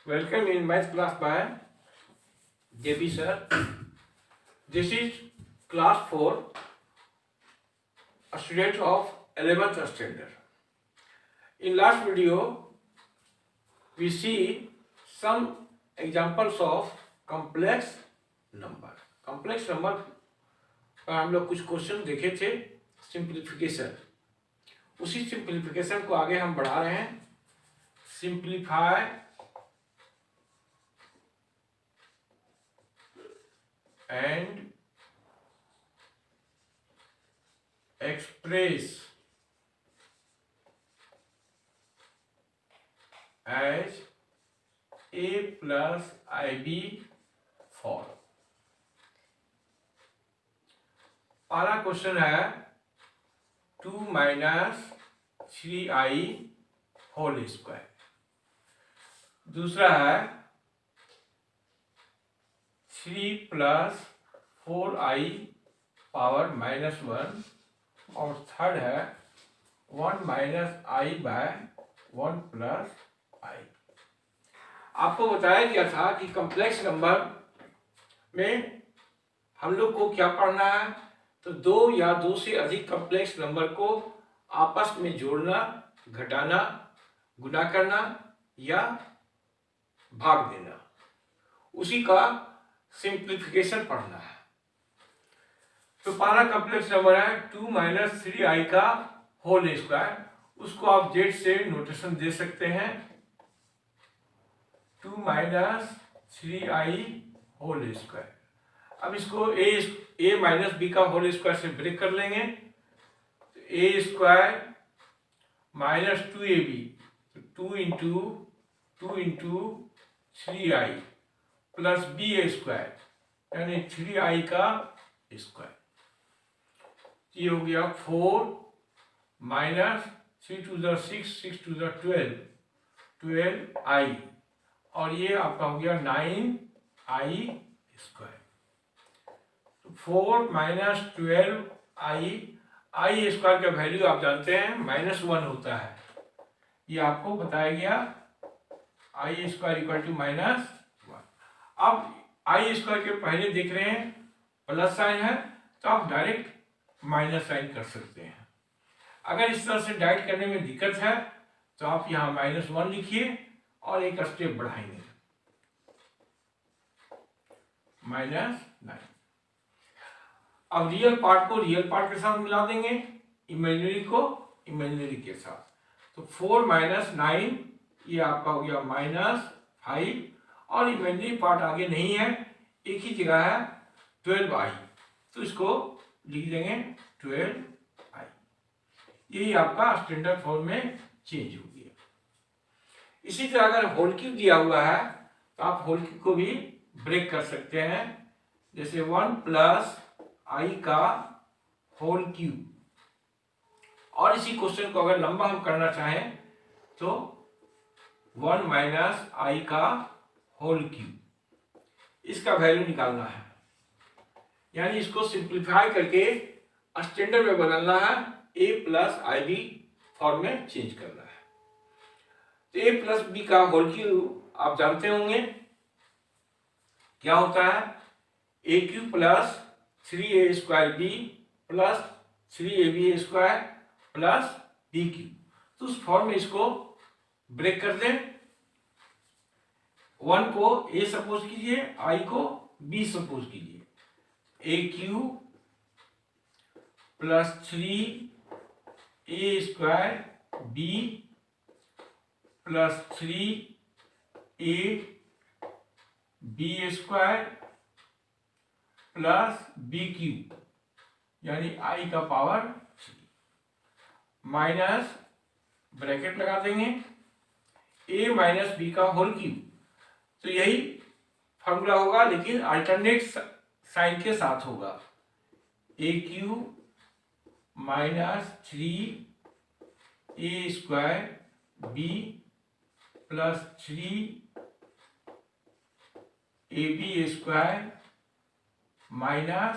Welcome in math class by JP sir. This is class 4, a student of 11th standard. In last video, we see some examples of complex number. Complex number पर हम लोग कुछ question देखे थे, simplification. उसी simplification को आगे हम बढ़ा रहे हैं. Simplify and express as a plus ib for. पहला क्वेश्चन है 2 माइनस 3i होल स्क्वायर. दूसरा है 3 प्लस 4i पावर माइनस 1 और थर्ड है 1 minus i by 1 plus i. आपको बताया गया था कि कॉम्प्लेक्स नंबर में हम लोग को क्या पढ़ना है, तो दो या दो से अधिक कॉम्प्लेक्स नंबर को आपस में जोड़ना, घटाना, गुणा करना या भाग देना, उसी का सिंप्लीफिकेशन पढ़ना है. तो पहला कॉम्प्लेक्स नंबर है 2 माइनस 3i का होल स्क्वायर. उसको आप जेड से नोटेशन दे सकते हैं, 2 माइनस 3i होल स्क्वायर. अब इसको a माइनस बी का होल स्क्वायर से ब्रेक कर लेंगे. तो a square minus 2ab, 2 into 3i plus B square यानी 3i का स्क्वायर. ये हो गया 4 minus 3 to the 6, 6 to the 12i और ये आपका हो गया 9i square. 4 minus 12i square का वैल्यू आप जानते हैं -1 होता है. ये आपको बताया गया i स्क्वायर इक्वल टू -1. अब i स्क्वायर के पहले देख रहे हैं प्लस साइन है, तो आप डायरेक्ट माइनस साइन कर सकते हैं. अगर इस तरह से डाइट करने में दिक्कत है तो आप यहाँ -1 लिखिए और एक स्टेप बढ़ाएंगे, -9. अब रियल पार्ट को रियल पार्ट के साथ मिला देंगे, इमेजिनरी को इमेजिनरी के साथ. तो 4 माइनस 9 ये आपका हो गया -5 और इमेजिनरी पार्ट आगे नहीं है, एक ही जगह है 12i, तो इसको लिख देंगे 12i. यही आपका स्टैंडर्ड फॉर्म में चेंज हो गया. इसी तरह अगर होल क्यूब दिया हुआ है तो आप होल क्यूब को भी ब्रेक कर सकते हैं, जैसे 1 प्लस i का होल क्यूब. और इसी क्वेश्चन को अगर लंबा हम करना चाहें तो 1 माइनस i का होल क्यूब, इसका वैल्यू निकालना है, यानी इसको सिंप्लीफाई करके स्टैंडर्ड में बदलना है, a प्लस ib फॉर्म में चेंज करना है. तो a प्लस b का होल क्यूब आप जानते होंगे क्या होता है, a cube plus 3a square b plus 3ab square plus b cube. तो उस फॉर्म में इसको ब्रेक कर दें. 1 को a सपोज कीजिए, i को b सपोज कीजिए. a cube plus 3a square b plus 3a b square plus b cube यानी i का पावर 3 माइनस ब्रैकेट लगा देंगे a माइनस b का होल क्यूब. तो यही फॉर्मूला होगा लेकिन अल्टरनेट साइन के साथ होगा. a cube minus 3a square b plus 3ab square minus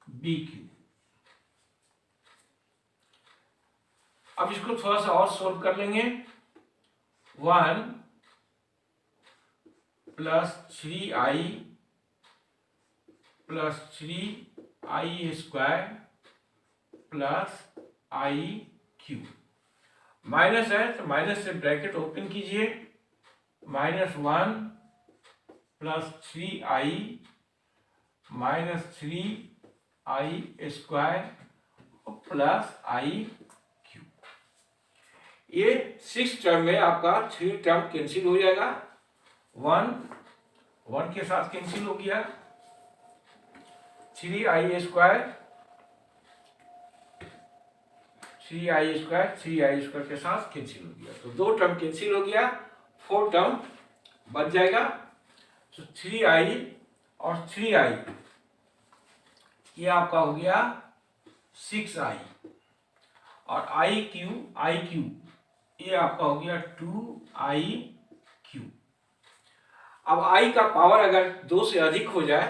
b cube. अब इसको थोड़ा सा और सोल्व कर लेंगे. 1 plus 3i plus 3i square plus i cube. Minus है तो माइनस से ब्रैकेट ओपन कीजिए, -1 plus 3i minus 3i square plus i cube. ये 6 टर्म में आपका 3 टर्म कैंसिल हो जाएगा, 1 के साथ कैंसिल हो गया, 3i स्क्वायर 3i स्क्वायर के साथ कैंसिल हो गया, तो 2 टर्म कैंसिल हो गया, 4 टर्म बच जाएगा। तो 3i और 3i ये आपका हो गया 6i और आई क्यूब ये आपका हो गया 2i क्यूब। अब i का पावर अगर 2 से अधिक हो जाए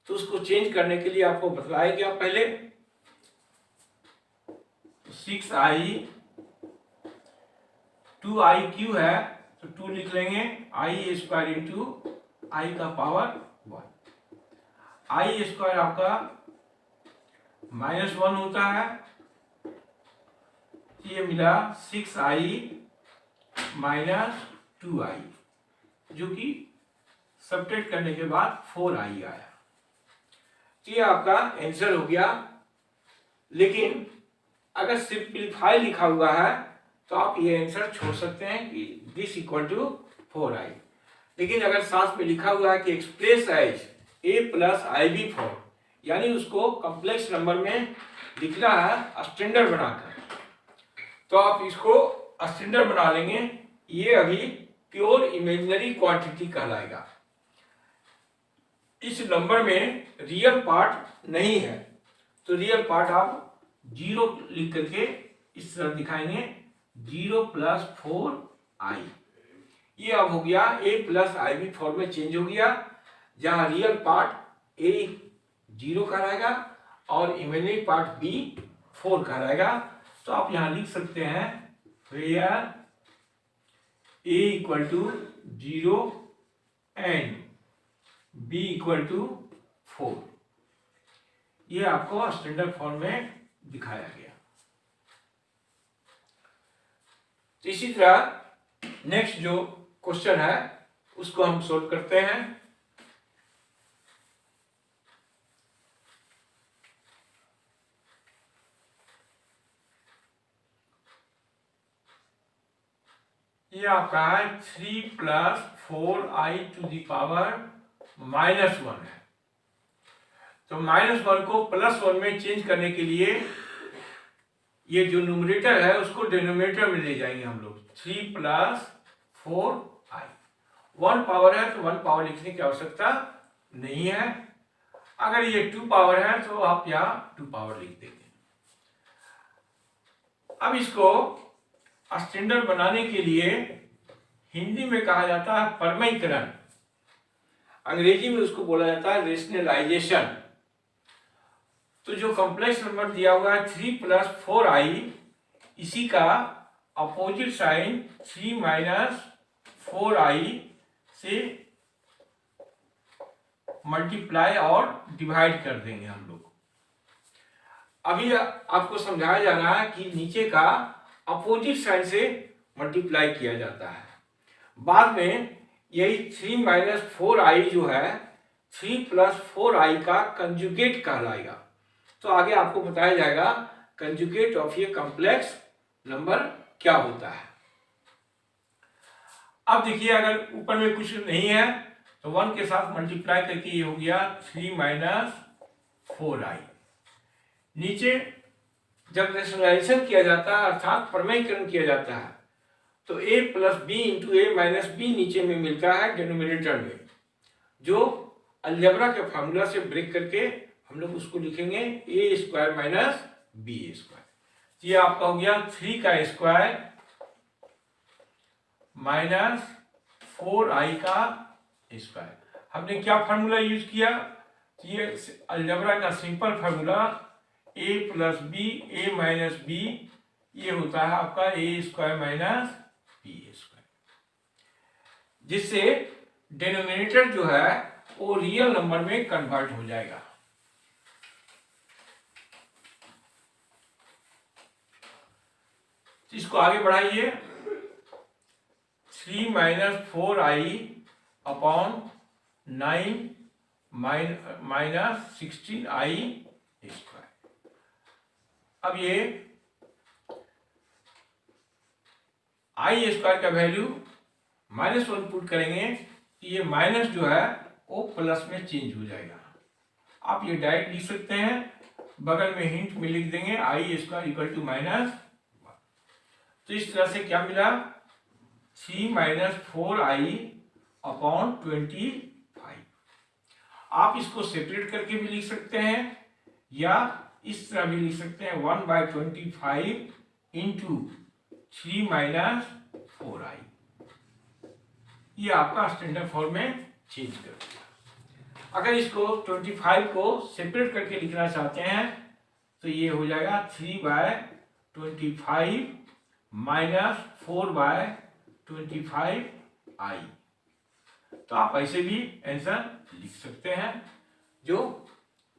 तो उसको चेंज करने के लिए आपको बतलाया गया पहले, 6i 2i क्यूब है तो 2 लिख लेंगे, i स्क्वायर इंटू आई का पावर 1, आई स्क्वायर आपका -1 होता है, ये मिला 6i माइनस 2i जो कि सब्ट्रैक्ट करने के बाद 4i आया। ये आपका आंसर हो गया। लेकिन अगर सिंपलीफाई लिखा हुआ है तो आप ये आंसर छोड़ सकते हैं कि दिस इक्वल टू 4i। लेकिन अगर साथ में लिखा हुआ है कि express as a plus IB4 यानी उसको कॉम्प्लेक्स नंबर में लिखना है स्टैंडर्ड बनाकर, तो आप इसको स्टैंडर्ड बना लेंगे। ये अभी प्योर इमेजिनरी क्वांटिटी कहलाएगा। इस नंबर में रियल पार्ट नहीं है, तो रियल पार्ट आप 0 लिख करके इस तरह दिखाएंगे, 0 प्लस 4i। ये अब हो गया a प्लस IB4 में चेंज हो गया, जहां रियल पार्ट a 0 कहलाएगा और इमेजिनरी पार्ट b 4 कहलाएगा। तो आप यहां लिख सकते हैं where a equal to 0 and b equal to 4। ये आपको स्टैंडर्ड फॉर्म में दिखाया गया। तो इसी तरह नेक्स्ट जो क्वेश्चन है उसको हम सोल्व करते हैं। ये आपका है 3 plus 4i to the power -1 है। तो -1 को +1 में चेंज करने के लिए ये जो न्यूमरेटर है उसको डिनोमिनेटर में ले जाएंगे हम लोग। 3 प्लस 4i 1 पावर है तो 1 पावर लिखने की आवश्यकता नहीं है। अगर ये 2 पावर है तो आप यहाँ 2 पावर लिख देंगे। अब इसको स्टैंडर्ड बनाने के लिए हिंदी में कहा जाता है परमयीकरण, अंग्रेजी में उसको बोला जाता है रेशनलाइजेशन। तो जो कॉम्प्लेक्स नंबर दिया हुआ है 3 प्लस 4i, इसी का अपोजिट साइन 3 माइनस 4i से मल्टीप्लाई और डिवाइड कर देंगे हम लोग। अभी आपको समझाया जा रहा है कि नीचे का अपोजिट साइन से मल्टीप्लाई किया जाता है। बाद में यही 3 माइनस 4i जो है 3 प्लस 4i का कंजुगेट कहलाएगा। तो आगे आपको बताया जाएगा कंजुगेट ऑफ ये कॉम्प्लेक्स नंबर क्या होता है। अब देखिए अगर ऊपर में कुछ नहीं है तो 1 के साथ मल्टीप्लाई करके ये हो गया 3 माइनस 4i। नीचे जब रेशनलाइजेशन किया जाता है अर्थात परमयीकरण किया जाता है तो a plus B into A minus B नीचे में मिलता है डिनोमिनेटर में, जो अलजेब्रा के फार्मूला से ब्रेक करके हम लोग उसको लिखेंगे a square minus B square. ये आपका हो गया 3 का स्क्वायर माइनस 4i का स्क्वायर। हमने क्या फार्मूला यूज किया? ये अलजेब्रा का simple formula a plus B A minus B, ये होता है आपका a square minus B square, जिससे डिनोमिनेटर जो है वो रियल नंबर में कन्वर्ट हो जाएगा। इसको आगे बढ़ाइए, 3 minus 4i upon 9 minus 16i square. अब ये आई स्क्वायर का वैल्यू -1 पुट करेंगे, ये माइनस जो है वो प्लस में चेंज हो जाएगा। आप ये डायरेक्ट लिख सकते हैं, बगल में हिंट में लिख देंगे आई स्क्वायर इक्वल टू -1। तो इस तरह से क्या मिला, 3 माइनस 4i अपॉन 25। आप इसको सेपरेट करके भी लिख सकते हैं या इस तरह भी लिख सकते हैं, 1/25 इंटू 3 माइनस 4i। ये आपका स्टैंडर्ड फॉर्म में चेंज कर दिया। अगर इसको 25 को सेपरेट करके लिखना चाहते हैं तो ये हो जाएगा 3/25 माइनस 4/25i। तो आप ऐसे भी आंसर लिख सकते हैं, जो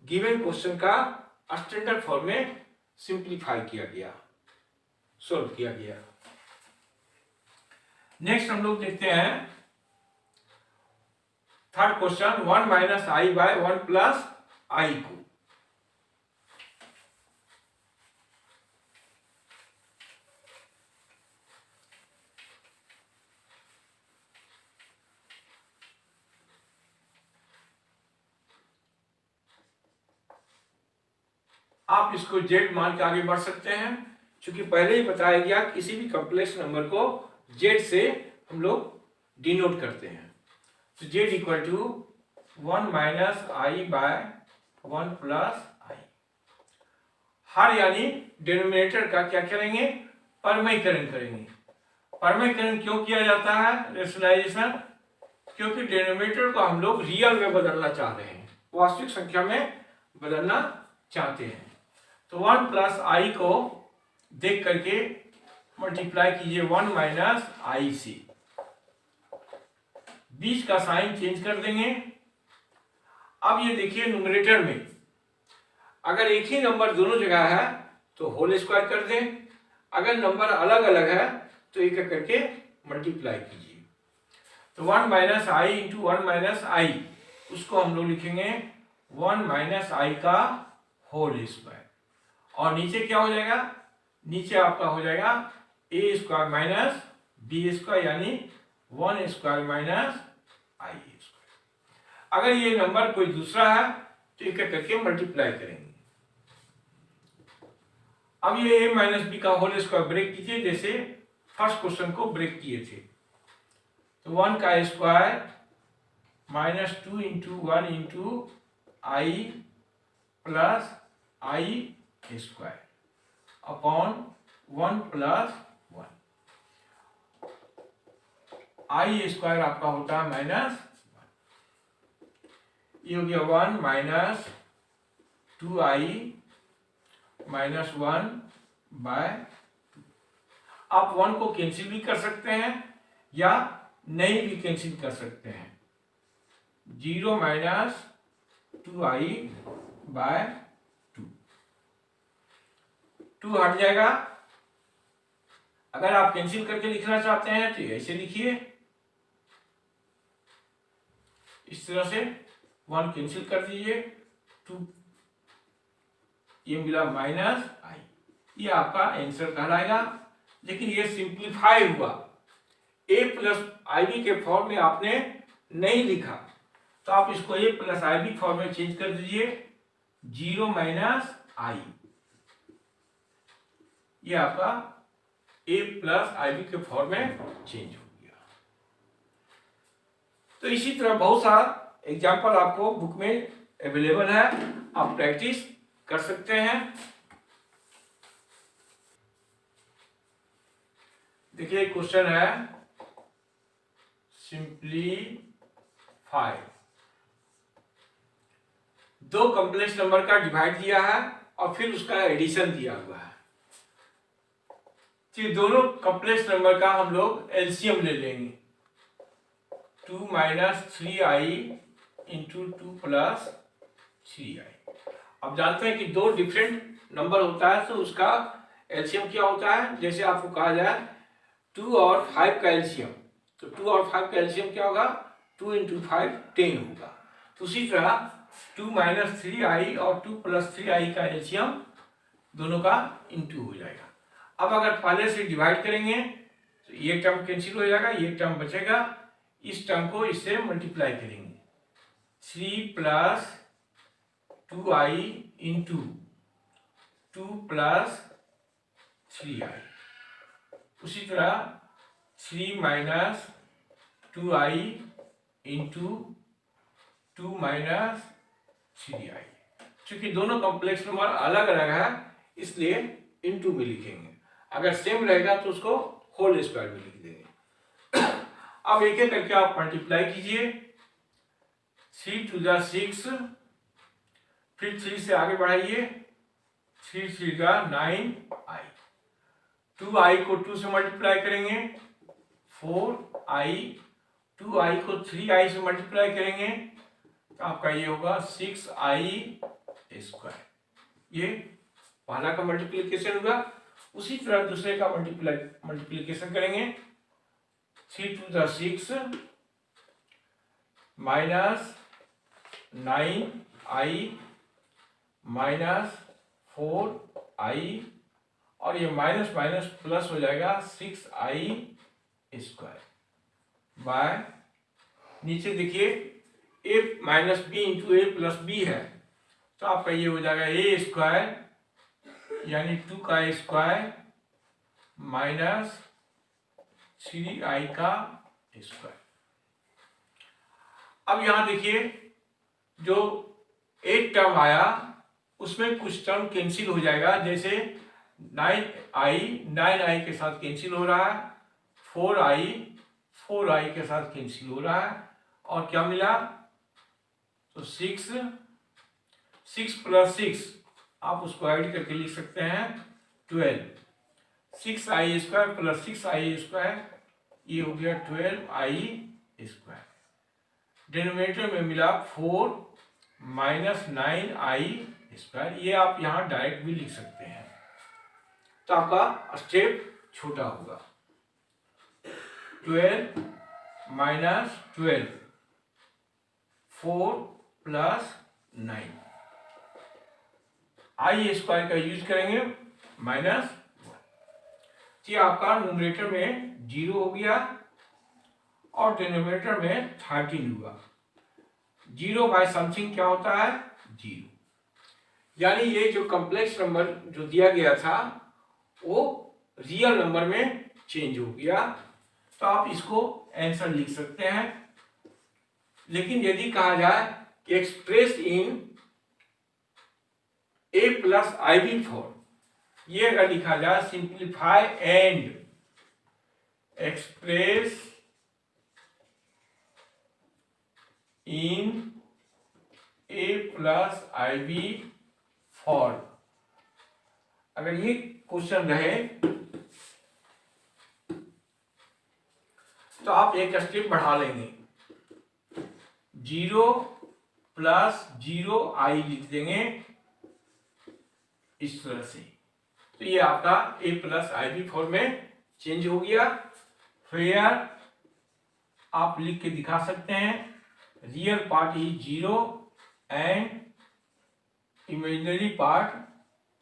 गिवन क्वेश्चन का स्टैंडर्ड फॉर्म में सिंप्लीफाई किया गया, सॉल्व किया गया। नेक्स्ट हम लोग देखते हैं third question, 1 minus i by 1 plus आई को। आप इसको जेड मान के आगे बढ़ सकते हैं, क्योंकि पहले ही बताया गया किसी भी कॉम्प्लेक्स नंबर को जेड से हम लोग डिनोट करते हैं। तो z equal to 1 minus i by 1 plus i. हर यानी डिनोमिनेटर का क्या करेंगे, परमयीकरण करेंगे। परमयीकरण क्यों किया जाता है, रेशनलाइजेशन, क्योंकि डिनोमिनेटर को हम लोग रियल में बदलना चाह रहे हैं, वास्तविक संख्या में बदलना चाहते हैं। तो 1 प्लस आई को देख करके मल्टीप्लाई कीजिए 1 माइनस आई से, बीच का साइन चेंज कर देंगे। अब ये देखिए न्यूमरेटर में अगर एक ही नंबर दोनों जगह है तो होल स्क्वायर कर दें, अगर नंबर अलग अलग है तो एक एक करके मल्टीप्लाई कीजिए। तो 1 माइनस आई इंटू 1 माइनस आई, उसको हम लोग लिखेंगे 1 माइनस आई का होल स्क्वायर। और नीचे क्या हो जाएगा, नीचे आपका हो जाएगा ए स्क्वायर माइनस बी स्क्वायर, यानी 1 स्क्वायर माइनस आई स्क्वायर। अगर ये नंबर कोई दूसरा है तो एक एक करके मल्टीप्लाई करेंगे। अब ये ए माइनस बी का होल स्क्वायर ब्रेक कीजिए, जैसे फर्स्ट क्वेश्चन को ब्रेक किए थे। तो 1 का स्क्वायर माइनस 2 इंटू 1 इंटू आई प्लस आई स्क्वायर अपॉन 1 प्लस 1। आई स्क्वायर आपका होता है -1। ये हो गया 1 माइनस 2i माइनस 1 बाय 2। आप 1 को कैंसिल भी कर सकते हैं या नहीं भी कैंसिल कर सकते हैं। 0 माइनस 2i बाय 2 हट जाएगा। अगर आप कैंसिल करके लिखना चाहते हैं तो ऐसे लिखिए, इस तरह से 1 कैंसिल कर दीजिए, 2 ये मिला माइनस आई। ये आपका आंसर कहलाएगा। लेकिन ये सिंप्लीफाई हुआ, ए प्लस आई बी के फॉर्म में आपने नहीं लिखा, तो आप इसको ए प्लस आई बी फॉर्म में चेंज कर दीजिए, 0 माइनस आई। ये आपका ए प्लस आई बी के फॉर्म में चेंज हो गया। तो इसी तरह बहुत सारा एग्जाम्पल आपको बुक में अवेलेबल है, आप प्रैक्टिस कर सकते हैं। देखिए क्वेश्चन है सिंप्लीफाई। 2 कॉम्प्लेक्स नंबर का डिवाइड दिया है और फिर उसका एडिशन दिया हुआ है। तो दोनों कॉम्प्लेक्स नंबर का हम लोग एलसीएम ले लेंगे। 2 minus 3i into 2 plus 3i। अब जानते हैं कि दो डिफरेंट नंबर होता है तो उसका एलसीएम क्या होता है। जैसे आपको कहा जाए 2 और 5 का एलसीएम, तो 2 और 5 का एलसीएम क्या होगा, 2 इंटू 5 10 होगा। तो उसी तरह 2 माइनस 3i और 2 प्लस 3i का एलसीएम दोनों का इंटू हो जाएगा। अब अगर पहले से डिवाइड करेंगे तो ये टर्म कैंसिल हो जाएगा, ये टर्म बचेगा, इस टर्म को इससे मल्टीप्लाई करेंगे, 3 plus 2i into 2 plus 3i। उसी तरह 3 minus 2i into 2 minus 3i। चूंकि दोनों कॉम्प्लेक्स नंबर अलग अलग है इसलिए इंटू में लिखेंगे, अगर सेम रहेगा तो उसको होल स्क्वायर में लिख देंगे। अब एक एक करके आप मल्टीप्लाई कीजिए, 3 टू द 6, फिर 3 से आगे बढ़ाइए, 3 3 का 9i, 2i को 2 से मल्टीप्लाई करेंगे 4i, 2i को 3i से मल्टीप्लाई करेंगे तो आपका ये होगा 6i स्क्वायर। ये पहला का मल्टीप्लिकेशन होगा। उसी तरह दूसरे का मल्टीप्लिकेशन करेंगे, 3 to the 6 minus 9i minus 4i, और ये माइनस माइनस प्लस हो जाएगा 6i स्क्वायर बाय, नीचे देखिए a minus B into A plus B है तो आपका ये हो जाएगा ए स्क्वायर यानी 2 का स्क्वायर माइनस 3i का स्क्वायर। अब यहां देखिए जो एक टर्म आया उसमें कुछ टर्म कैंसिल हो जाएगा, जैसे 9i के साथ कैंसिल हो रहा है, 4i के साथ कैंसिल हो रहा है, और क्या मिला तो 6 प्लस 6 आप उसको ऐड करके लिख सकते हैं 12, 6i square plus 6i square, ये हो गया 12i स्क्वायर। डिनोमिनेटर में मिला 4 माइनस 9i स्क्वायर, ये आप यहाँ डायरेक्ट भी लिख सकते हैं तो आपका स्टेप छोटा होगा। 12 माइनस 12, 4 प्लस 9, आई स्क्वायर का यूज करेंगे माइनस 1, ये आपका न्यूमरेटर में 0 हो गया और डिनोमिनेटर में 13 हुआ। 0 बाय समथिंग क्या होता है 0, यानी ये जो कॉम्प्लेक्स नंबर जो दिया गया था वो रियल नंबर में चेंज हो गया, तो आप इसको आंसर लिख सकते हैं। लेकिन यदि कहा जाए कि express in a plus IB form, ये अगर लिखा जाए simplify and express in a plus IB form, अगर ये क्वेश्चन रहे तो आप एक स्टेप बढ़ा लेंगे, 0 प्लस 0i लिख देंगे इस तरह से, तो ये आपका a प्लस IB फॉर्म में चेंज हो गया। फिर आप लिख के दिखा सकते हैं real part is 0 and imaginary part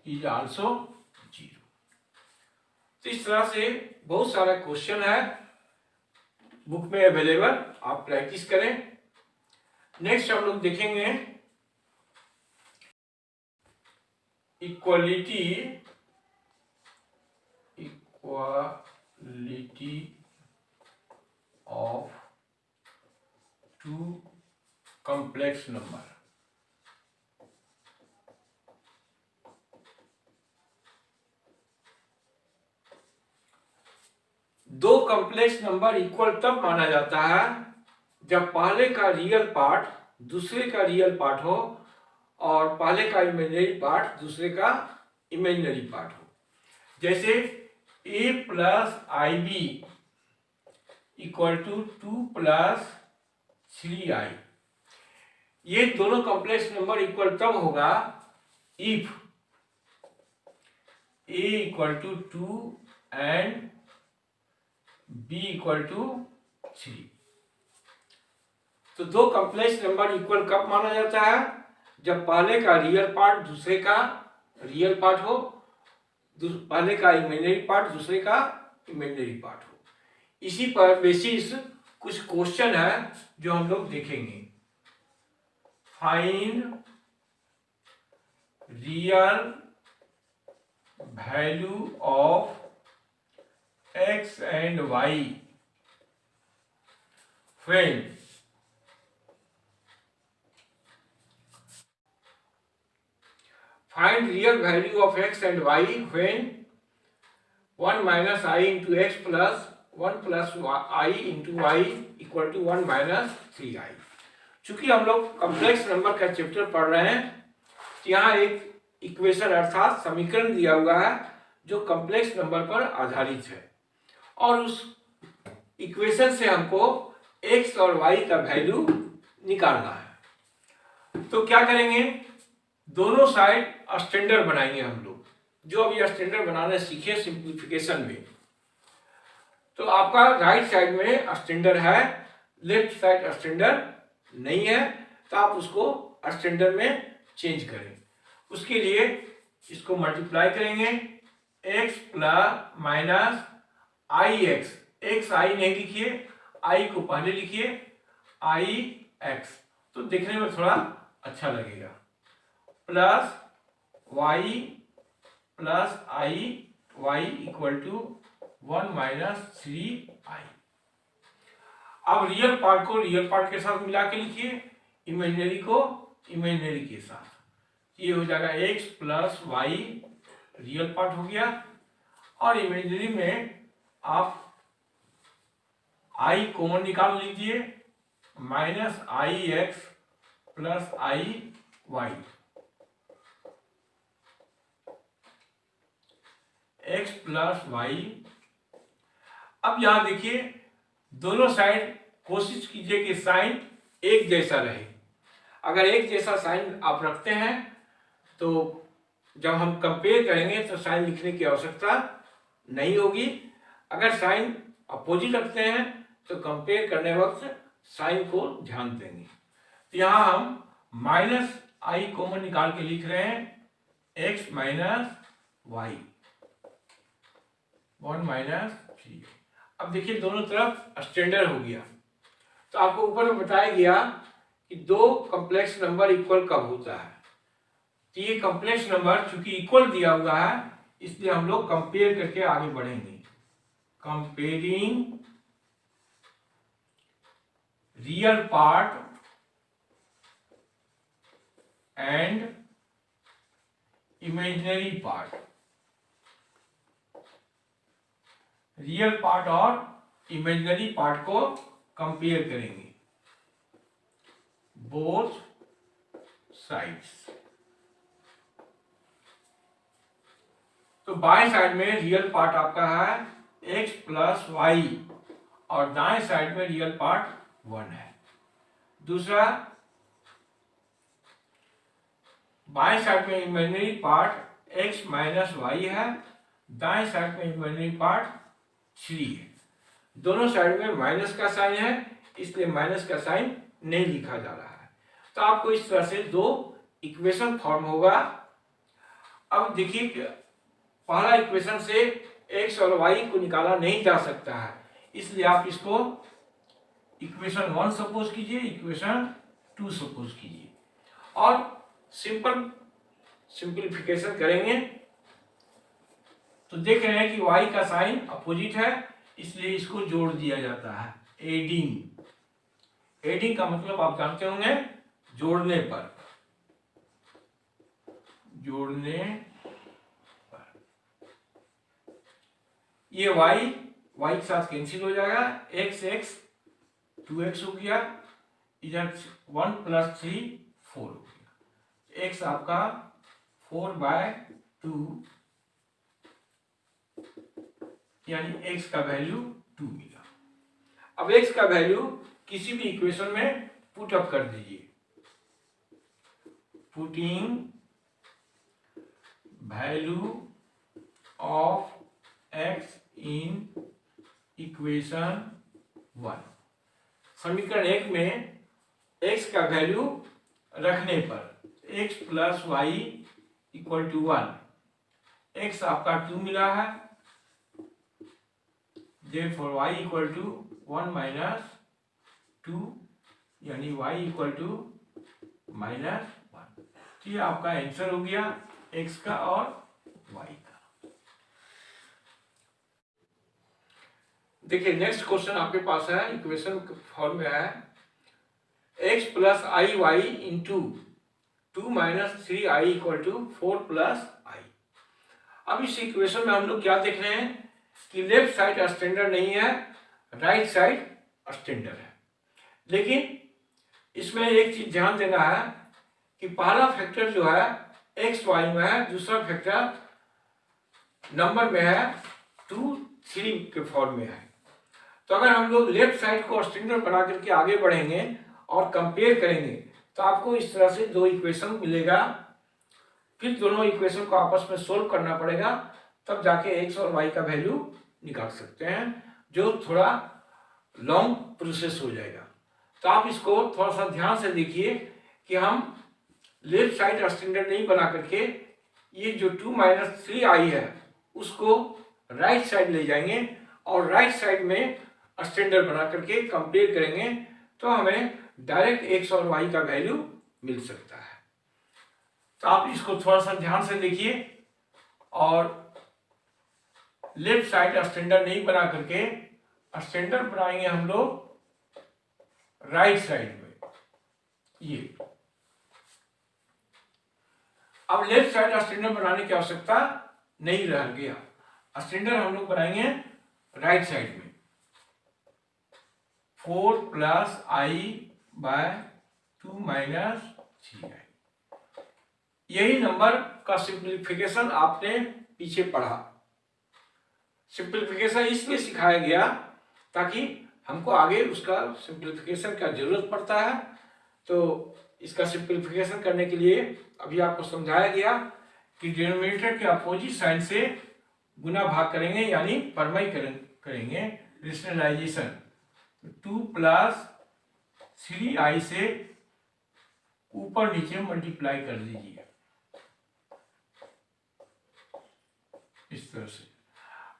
is also 0। तो इस तरह से बहुत सारा क्वेश्चन है बुक में अवेलेबल, आप प्रैक्टिस करें। नेक्स्ट हम लोग देखेंगे equality of two complex number. दो कॉम्प्लेक्स नंबर इक्वल तब माना जाता है जब पहले का रियल पार्ट दूसरे का रियल पार्ट हो और पहले का इमेजिनरी पार्ट दूसरे का इमेजिनरी पार्ट हो। जैसे a plus IB equal to 2 plus 3i। ये दोनों कॉम्प्लेक्स नंबर इक्वल तब होगा if a equal to 2 and b equal to 3। तो दो कॉम्प्लेक्स नंबर इक्वल कब माना जाता है? जब पहले का रियल पार्ट दूसरे का रियल पार्ट हो, पहले का इमेजिनरी पार्ट दूसरे का इमेजिनरी पार्ट हो। इसी पर बेसिस कुछ क्वेश्चन है जो हम लोग देखेंगे। Find real value of x and y when find real value of x and y when 1 minus I into x plus 1 plus I into y equal to 1 minus 3i। चूंकि हम लोग complex number का chapter पढ़ रहे हैं, यहाँ एक equation अर्थात समीकरण दिया हुआ है जो कॉम्प्लेक्स नंबर पर आधारित है, और उस इक्वेशन से हमको x और y का वैल्यू निकालना है। तो क्या करेंगे, दोनों साइड स्टैंडर्ड बनाएंगे हम लोग, जो अभी स्टैंडर्ड बनाने सीखे सिंप्लीफिकेशन में। तो आपका राइट साइड में स्टैंडर्ड है, लेफ्ट साइड स्टैंडर्ड नहीं है, तो आप उसको स्टैंडर्ड में चेंज करें। उसके लिए इसको मल्टीप्लाई करेंगे, x प्लस माइनस आई एक्स, एक्स आई नहीं लिखिए, आई को पहले लिखिए, आई एक्स, तो देखने में थोड़ा अच्छा लगेगा, plus Y plus I Y equal to 1 minus 3i। अब रियल पार्ट को रियल पार्ट के साथ मिला के लिखिए, इमेजिनरी को इमेजिनरी के साथ। ये हो जाएगा x plus Y real part हो गया, और इमेजिनरी में आप i कॉमन निकाल लीजिए, माइनस आई एक्स प्लस आई वाई, x प्लस वाई। अब यहां देखिए, दोनों साइड कोशिश कीजिए कि साइन एक जैसा रहे। अगर एक जैसा साइन आप रखते हैं तो जब हम कंपेयर करेंगे तो साइन लिखने की आवश्यकता नहीं होगी। अगर साइन अपोजिट रखते हैं तो कंपेयर करने वक्त साइन को ध्यान देंगे। तो यहाँ हम माइनस आई कॉमन निकाल के लिख रहे हैं, x माइनस वाई 1 माइनस 3। अब देखिए दोनों तरफ स्टैंडर्ड हो गया। तो आपको ऊपर में बताया गया कि दो कॉम्प्लेक्स नंबर इक्वल कब होता है। तो ये कॉम्प्लेक्स नंबर चूंकि इक्वल दिया हुआ है, इसलिए हम लोग कंपेयर करके आगे बढ़ेंगे। Comparing real part and imaginary part, real part और इमेजिनरी पार्ट को कंपेयर करेंगे, बोथ साइड्स। तो बाएं साइड में रियल पार्ट आपका है x प्लस वाई, और दाएं साइड में रियल पार्ट 1 है। दूसरा, बाएं साइड में imaginary part x minus Y है, दाएं साइड में इमेजिनरी पार्ट 3 है। दोनों साइड में माइनस का साइन है, इसलिए माइनस का साइन नहीं लिखा जा रहा है। तो आपको इस तरह से दो इक्वेशन फॉर्म होगा। अब देखिए, पहला इक्वेशन से x और y को निकाला नहीं जा सकता है, इसलिए आप इसको इक्वेशन 1 सपोज कीजिए, इक्वेशन 2 सपोज कीजिए, और सिंपलीफिकेशन करेंगे तो देख रहे हैं कि y का साइन अपोजिट है, इसलिए इसको जोड़ दिया जाता है। एडिंग का मतलब आप जानते होंगे, जोड़ने पर। ये y के साथ कैंसिल हो जाएगा, x 2x हो गया, इधर 1 प्लस 3 4 हो गया, x आपका 4/2, यानी x का वैल्यू 2 मिला। अब x का वैल्यू किसी भी इक्वेशन में पुट अप कर दीजिए। Putting value of x in equation 1। समीकरण 1 में x का वैल्यू रखने पर x plus Y equal to 1, x आपका 2 मिला है, therefore y equal to 1 minus 2, यानी y इक्वल टू माइनस 1। तो ये आपका आंसर हो गया x का और y का। देखिए नेक्स्ट क्वेश्चन आपके पास है, इक्वेशन फॉर्म में है x plus I y into 2 minus 3i equal to 4 plus i. अब इस इक्वेशन में हम लोग क्या देख रहे हैं कि लेफ्ट साइड स्टैंडर्ड नहीं है, राइट साइड स्टैंडर्ड है। लेकिन इसमें एक चीज ध्यान देना है कि पहला फैक्टर जो है एक्स वाई में है, दूसरा फैक्टर नंबर में है 2 3 के फॉर्म में है। तो अगर हम लोग लेफ्ट साइड को स्टैंडर्ड बना करके आगे बढ़ेंगे और कंपेयर करेंगे तो आपको इस तरह से दो इक्वेशन मिलेगा। फिर दोनों इक्वेशन को आपस में सोल्व करना पड़ेगा, तब जाके एक्स और वाई का वैल्यू निकाल सकते हैं, जो थोड़ा लॉन्ग प्रोसेस हो जाएगा। तो आप इसको थोड़ा सा ध्यान से देखिए कि हम लेफ्ट साइड स्टैंडर्ड नहीं बना करके ये जो 2 माइनस 3i है उसको राइट साइड ले जाएंगे और राइट साइड में स्टैंडर्ड बना करके कंपेयर करेंगे, तो हमें डायरेक्ट एक्स और वाई का वैल्यू मिल सकता है। तो आप इसको थोड़ा सा ध्यान से देखिए और लेफ्ट साइड स्टैंडर्ड नहीं बना करके स्टैंडर्ड बनाएंगे हम लोग राइट साइड में। ये अब लेफ्ट साइड स्टैंडर्ड बनाने की आवश्यकता नहीं रह गया, स्टैंडर्ड हम लोग बनाएंगे राइट साइड में। 4 प्लस आई बाय 2 माइनस 3i। यही नंबर का सिंप्लीफिकेशन आपने पीछे पढ़ा। सिंप्लीफिकेशन इसलिए सिखाया गया ताकि हमको आगे उसका सिंप्लीफिकेशन का जरूरत पड़ता है। तो इसका सिंप्लीफिकेशन करने के लिए अभी आपको समझाया गया कि डिनोमिनेटर के अपोजिट साइन से गुना भाग करेंगे, यानी परमय करेंगे रेशनलाइजेशन। 2 प्लस 3i से ऊपर नीचे मल्टीप्लाई कर दीजिए इस तरह से।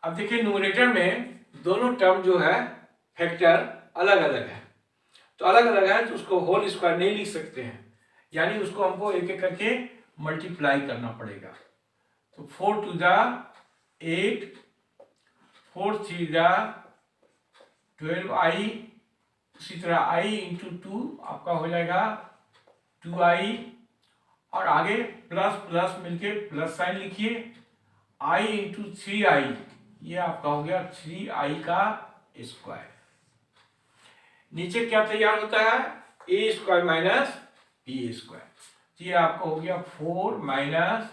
अब देखिए न्यूमरेटर में दोनों टर्म जो है फैक्टर अलग अलग है, तो अलग अलग है तो उसको होल स्क्वायर नहीं लिख सकते हैं, यानी उसको हमको एक एक करके मल्टीप्लाई करना पड़ेगा। तो 4 टू द 8, 4 3 द 12i, इसी तरह i इंटू 2 आपका हो जाएगा 2i, और आगे प्लस प्लस मिलके प्लस साइन लिखिए, i इंटू 3i, ये आपका हो गया 3i का स्क्वायर। नीचे क्या तैयार होता है, a square minus b square. ये आपका हो गया 4 माइनस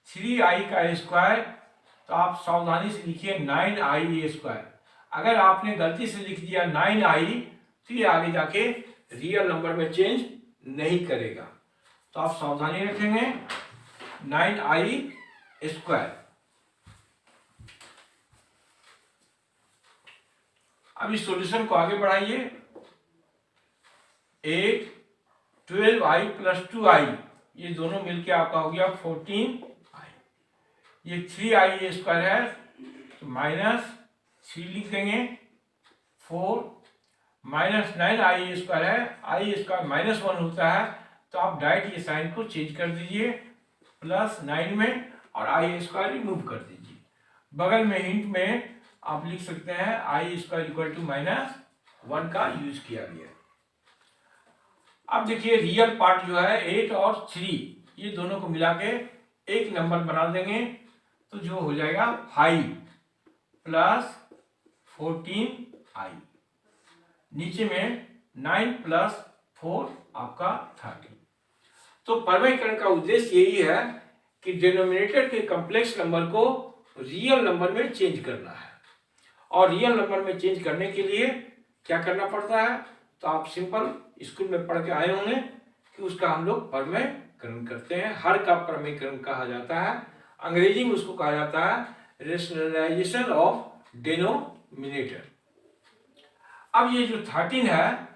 3i का स्क्वायर। तो आप सावधानी से लिखिए 9i स्क्वायर। अगर आपने गलती से लिख दिया 9i तो ये आगे जाके रियल नंबर में चेंज नहीं करेगा, तो आप सावधानी रखेंगे 9i स्क्वायर। अब इस सॉल्यूशन को आगे बढ़ाइए। 8 12i प्लस 2i, ये दोनों मिलके आपका हो गया 14i। ये 3i स्क्वायर है तो माइनस 3 लिख देंगे। 4 माइनस 9i स्क्वायर है, i स्क्वायर माइनस 1 होता है, तो आप डायरेक्ट ये साइन को चेंज कर दीजिए प्लस 9 में और i स्क्वायर रिमूव कर दीजिए। बगल में हिंट में आप लिख सकते हैं i square equal to minus 1 का यूज किया गया। अब देखिए रियल पार्ट जो है 8 और 3, ये दोनों को मिला के एक नंबर बना देंगे, तो जो हो जाएगा 5 प्लस 14i। नीचे में 9 प्लस 4 आपका 30। तो परवैकरण का उद्देश्य यही है कि डिनोमिनेटर के कॉम्प्लेक्स नंबर को रियल नंबर में चेंज करना है, और रियल नंबर में चेंज करने के लिए क्या करना पड़ता है, तो आप सिंपल स्कूल में पढ़ के आए होंगे कि उसका हम लोग प्रमेयकरण करते हैं। हर का प्रमेयकरण कहा जाता है, अंग्रेजी में उसको कहा जाता है रेशनलाइजेशन ऑफ डिनोमिनेटर। अब ये जो 13 है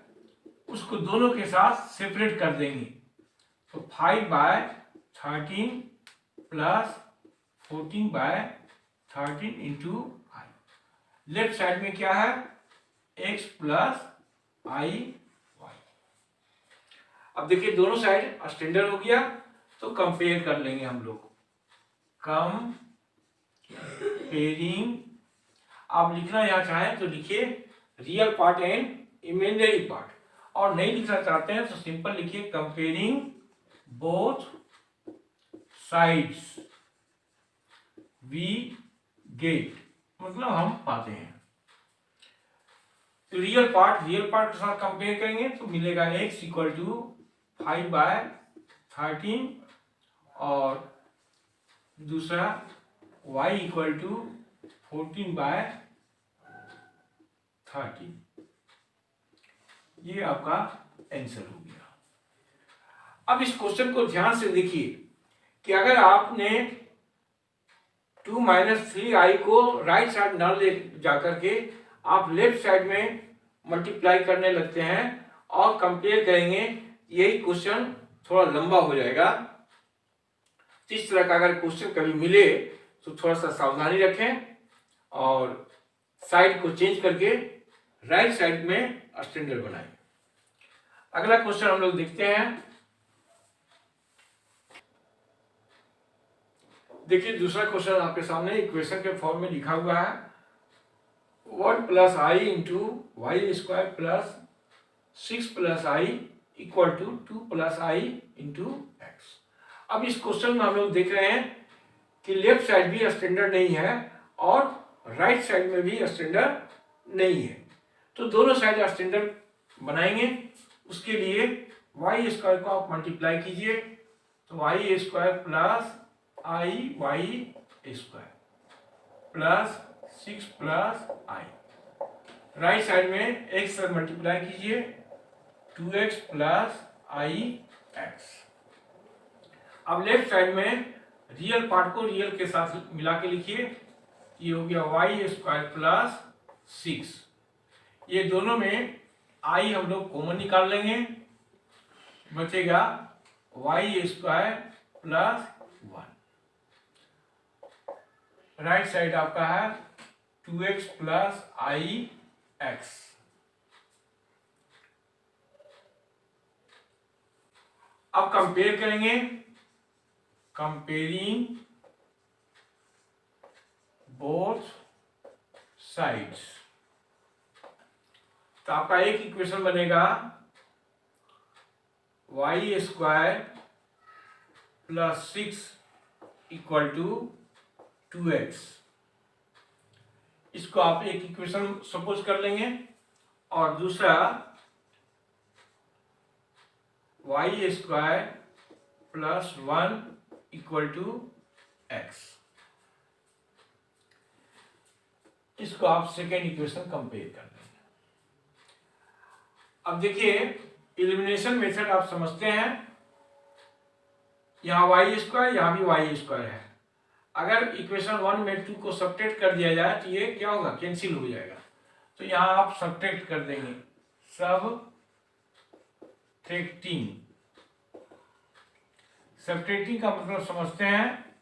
उसको दोनों के साथ सेपरेट कर देंगे, तो 5/13 प्लस 14/13 इंटू आई। लेफ्ट साइड में क्या है, x प्लस आई वाई। अब देखिए दोनों साइड स्टैंडर्ड हो गया, तो कंपेयर कर लेंगे हम लोग। कंपेयरिंग, आप लिखना यहाँ चाहें तो लिखिए real part and imaginary part, और नहीं लिखना चाहते हैं तो सिंपल लिखिए comparing both sides we get, मतलब हम पाते हैं। तो रियल पार्ट के साथ कंपेयर करेंगे तो मिलेगा x इक्वल टू 5/13 और दूसरा y इक्वल टू 14/13। ये आपका आंसर हो गया। अब इस क्वेश्चन को ध्यान से देखिए कि अगर आपने 2 - 3i को राइट साइड न ले जाकर के आप लेफ्ट साइड में मल्टीप्लाई करने लगते हैं और कंपेयर करेंगे, यही क्वेश्चन थोड़ा लंबा हो जाएगा। इस तरह का अगर क्वेश्चन कभी मिले तो थोड़ा सा सावधानी रखें और साइड को चेंज करके राइट साइड में स्टैंडर्ड बनाएं। अगला क्वेश्चन हम लोग देखते हैं। देखिए दूसरा क्वेश्चन आपके सामने इक्वेशन के फॉर्म में लिखा हुआ है 1 plus I into Y square plus 6 plus I equal to 2 plus I into X. अब इस क्वेश्चन में हम लोग देख रहे हैं कि लेफ्ट साइड भी स्टैंडर्ड नहीं है और राइट साइड में भी स्टैंडर्ड नहीं है, तो दोनों साइड स्टैंडर्ड बनाएंगे। उसके लिए वाई स्क्वायर को आप मल्टीप्लाई कीजिए, तो वाई स्क्वायर प्लस आई वाई स्क्वायर प्लस 6 प्लस आई। राइट साइड में x से मल्टीप्लाई कीजिए 2x प्लस आई एक्स। अब लेफ्ट साइड में रियल पार्ट को रियल के साथ मिला के लिखिए, ये हो गया वाई स्क्वायर प्लस 6। ये दोनों में आई हम लोग कॉमन निकाल लेंगे, बचेगा Y square plus 1। Right side आपका है 2x प्लस आई एक्स। अब कंपेयर करेंगे, कंपेयरिंग बोथ साइड्स, तो आपका एक इक्वेशन बनेगा Y square plus 6 equal to 2x। इसको आप एक इक्वेशन सपोज कर लेंगे, और दूसरा Y square plus 1 equal to X. इसको आप सेकेंड इक्वेशन कंपेयर कर लेंगे। अब देखिए एलिमिनेशन मेथड आप समझते हैं, यहां वाई स्क्वायर यहां भी वाई स्क्वायर है। अगर इक्वेशन 1 में 2 को सब्ट्रैक्ट कर दिया जाए तो ये क्या होगा, कैंसिल हो जाएगा। तो यहां आप सब्ट्रैक्ट कर देंगे, सब्ट्रैक्टिंग का मतलब समझते हैं,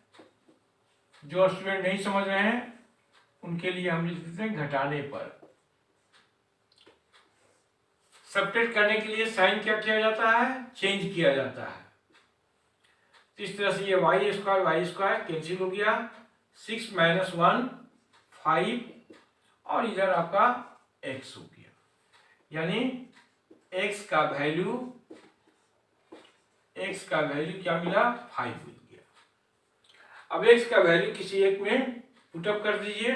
जो स्टूडेंट नहीं समझ रहे हैं उनके लिए हम लिख देते हैं घटाने पर। सब्ट्रैक्ट करने के लिए साइन क्या किया जाता है, चेंज किया जाता है। इस तरह से ये वाई स्क्वायर कैंसिल हो गया, 6 - 1 5 और इधर आपका x हो गया, यानी x का वैल्यू क्या मिला, 5 मिल गया। अब x का वैल्यू किसी एक में पुटअप कर दीजिए,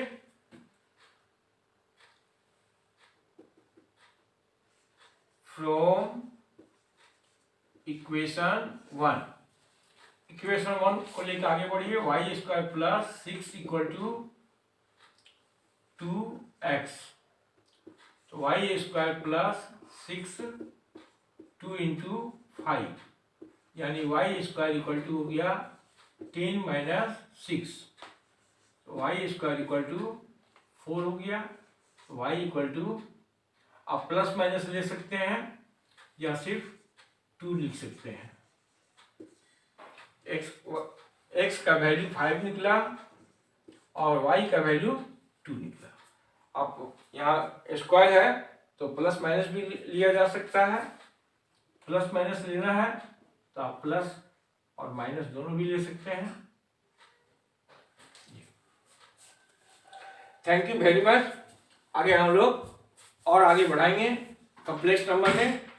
फ्रॉम इक्वेशन 1 को लेकर आगे बढ़िए। Y square plus 6 equal to 2x, तो वाई स्क्वायर प्लस 6 2 इंटू 5 यानी वाई स्क्वायर इक्वल टू हो गया 10 माइनस 6, तो वाई स्क्वायर इक्वल टू 4 हो गया। वाई इक्वल टू, आप प्लस माइनस ले सकते हैं या सिर्फ 2 लिख सकते हैं। एक्स का वैल्यू 5 निकला और वाई का वैल्यू 2 निकला। आप यहाँ स्क्वायर है तो प्लस माइनस भी लिया जा सकता है, प्लस माइनस लेना है तो आप प्लस और माइनस दोनों भी ले सकते हैं। Thank you very much. आगे हम लोग और आगे बढ़ाएंगे कॉम्प्लेक्स नंबर में।